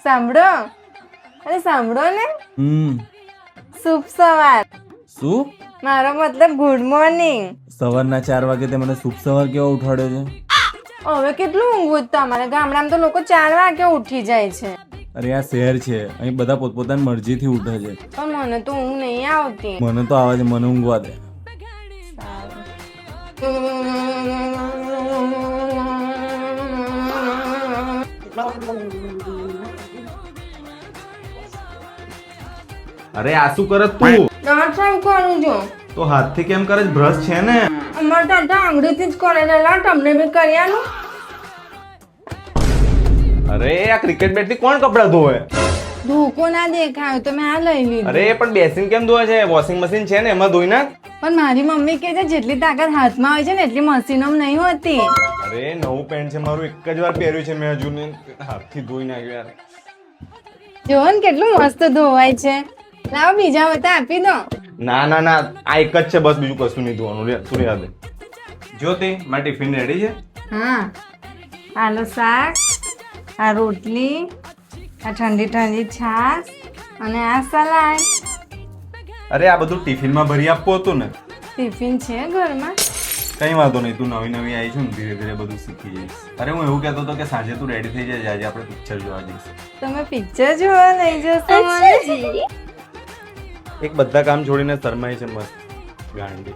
સાંભળો, અરે સાંભળો ને, શુભ સવાર. શું? મારો મતલબ ગુડ મોર્નિંગ. સવારના 4 વાગે તે મને શુભ સવાર કેવો ઉઠાડ્યો છે? હવે કેટલું ઊંઘવું જ તમારે? ગામડામાં તો લોકો 4 વાગે ઉઠી જાય છે. અરે આ શહેર છે, અહીં બધા પોતપોતાની મરજીથી ઉઠે છે. પણ મને તો ઊંઘ નહીં આવતી. મને તો આવે છે, મને ઊંઘવા દે. અરે આ શું કરે તું? દાંત સાફ કરું છું. તો હાથથી કેમ કરે છે? બ્રશ છે ને? અમારે દાદા આંગળીથી જ કરે છે. લા તમને બી કરી આલું? અરે આ ક્રિકેટ બેટ થી કોણ કપડા ધોવે? ધોકો ના દેખાયો તો મેં આ લઈ લીધું. અરે પણ બેસીને કેમ ધોવે છે? વોશિંગ મશીન છે ને, એમાં ધોઈ નાખ. પણ મારી મમ્મી કહે છે જેટલી તાકાત હાથમાં હોય છે ને એટલી મશીનોમાં નહીં હોતી. અરે નવું પેન્ટ છે મારું, એક જ વાર પહેર્યું છે મેં, હજુ ને હાથથી ધોઈ નાખ્યું યાર. જો ને કેટલું મસ્ત ધોવાય છે. લાવો બીજા વતા આપી દો. ના ના ના, આ એક જ છે બસ, બીજું કશું નહીં ધોવાનું. તું યાદ દે. જ્યોતિ, મારી ટિફિન રેડી છે? હા, આલુ શાક, આ રોટલી, આ ઠંડી ઠંડી છાશ અને આ સલાડ. અરે આ બધું ટિફિનમાં ભરી આપવું હતું ને. ટિફિન છે ઘરમાં? કઈ વાંધો નહીં, તું નવી નવી આવી છું ને, ધીરે ધીરે બધું શીખી જઈશ. અરે હું એવું કહેતો હતો કે સાંજે તું રેડી થઈ જાય, આજે આપણે પિક્ચર જોવા જઈશું. તમે પિક્ચર જોવા લઈ જશો મને? એક બધા કામ છોડીને શરમાઈ છે મસ્ત ગાંડી.